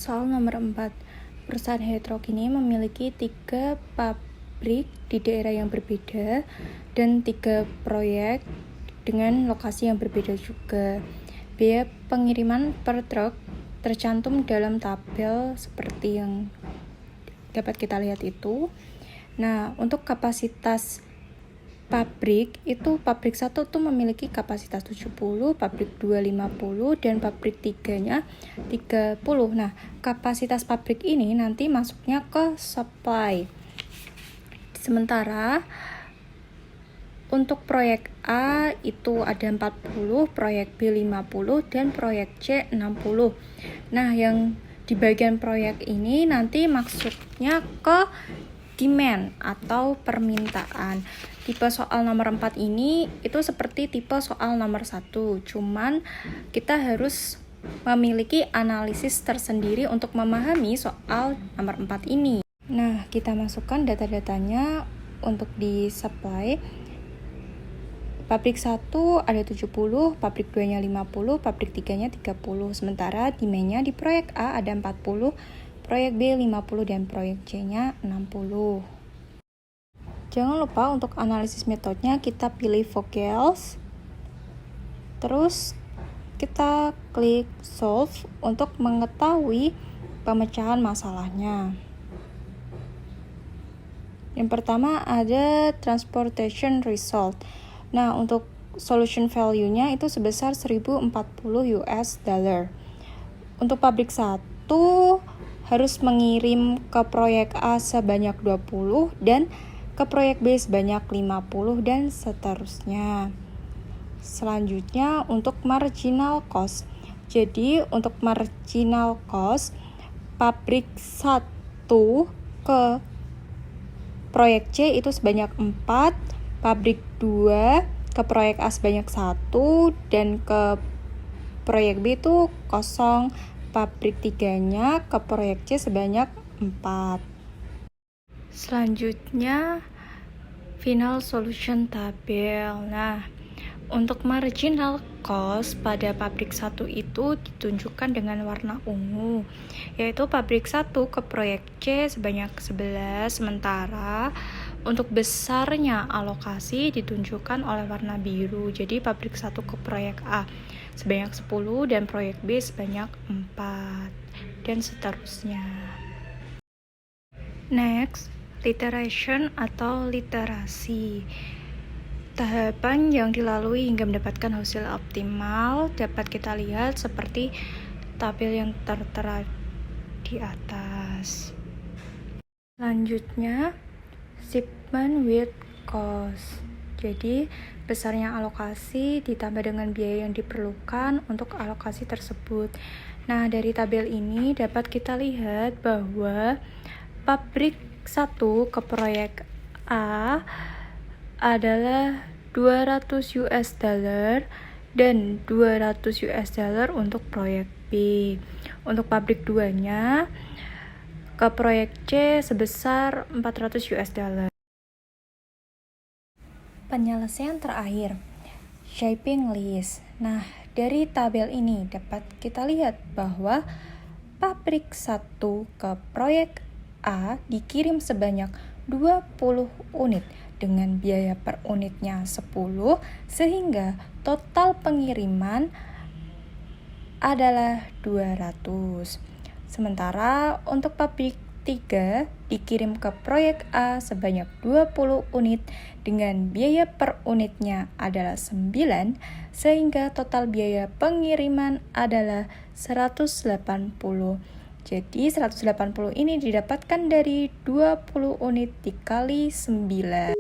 Soal nomor 4. Perusahaan heterogeni memiliki 3 pabrik di daerah yang berbeda dan 3 proyek dengan lokasi yang berbeda juga. Biaya pengiriman per truk tercantum dalam tabel seperti yang dapat kita lihat itu. Nah, untuk kapasitas pabrik itu, pabrik 1 tuh memiliki kapasitas 70, pabrik 2 50, dan pabrik 3-nya 30. Nah, kapasitas pabrik ini nanti masuknya ke supply. Sementara untuk proyek A itu ada 40, proyek B 50, dan proyek C 60. Nah, yang di bagian proyek ini nanti maksudnya ke demand atau permintaan. Tipe soal nomor 4 ini itu seperti tipe soal nomor 1, cuman kita harus memiliki analisis tersendiri untuk memahami soal nomor 4 ini. Nah, kita masukkan data-datanya untuk di supply. Pabrik 1 ada 70, pabrik 2-nya 50, pabrik 3-nya 30. Sementara demand-nya di proyek A ada 40, proyek B 50, dan proyek C-nya 60. Jangan lupa untuk analisis metodenya kita pilih vocals. Terus kita klik solve untuk mengetahui pemecahan masalahnya. Yang pertama ada transportation result. Nah, untuk solution value-nya itu sebesar 1040 US dollar. Untuk pabrik 1 harus mengirim ke proyek A sebanyak 20 dan ke proyek B sebanyak 50 dan seterusnya. Selanjutnya untuk marginal cost. Jadi untuk marginal cost, pabrik 1 ke proyek C itu sebanyak 4, pabrik 2 ke proyek A sebanyak 1, dan ke proyek B itu 0, pabrik 3-nya ke proyek C sebanyak 4. Selanjutnya final solution tabel. Nah, untuk marginal cost pada pabrik 1 itu ditunjukkan dengan warna ungu, yaitu pabrik 1 ke proyek C sebanyak 11, sementara untuk besarnya alokasi ditunjukkan oleh warna biru. Jadi pabrik 1 ke proyek A sebanyak 10 dan proyek B sebanyak 4 dan seterusnya. Next, literation atau literasi. Tahapan yang dilalui hingga mendapatkan hasil optimal dapat kita lihat seperti tabel yang tertera di atas. Selanjutnya, shipment with cost. Jadi, besarnya alokasi ditambah dengan biaya yang diperlukan untuk alokasi tersebut. Nah, dari tabel ini dapat kita lihat bahwa pabrik 1 ke proyek A adalah 200 US dollar dan 200 US dollar untuk proyek B. Untuk pabrik 2-nya ke proyek C sebesar 400 US dollar. Penyelesaian terakhir, shaping list. Nah, dari tabel ini dapat kita lihat bahwa pabrik 1 ke proyek A dikirim sebanyak 20 unit dengan biaya per unitnya 10, sehingga total pengiriman adalah 200. Sementara untuk pabrik 3 dikirim ke proyek A sebanyak 20 unit dengan biaya per unitnya adalah 9, sehingga total biaya pengiriman adalah 180. Jadi 180 ini didapatkan dari 20 unit dikali 9.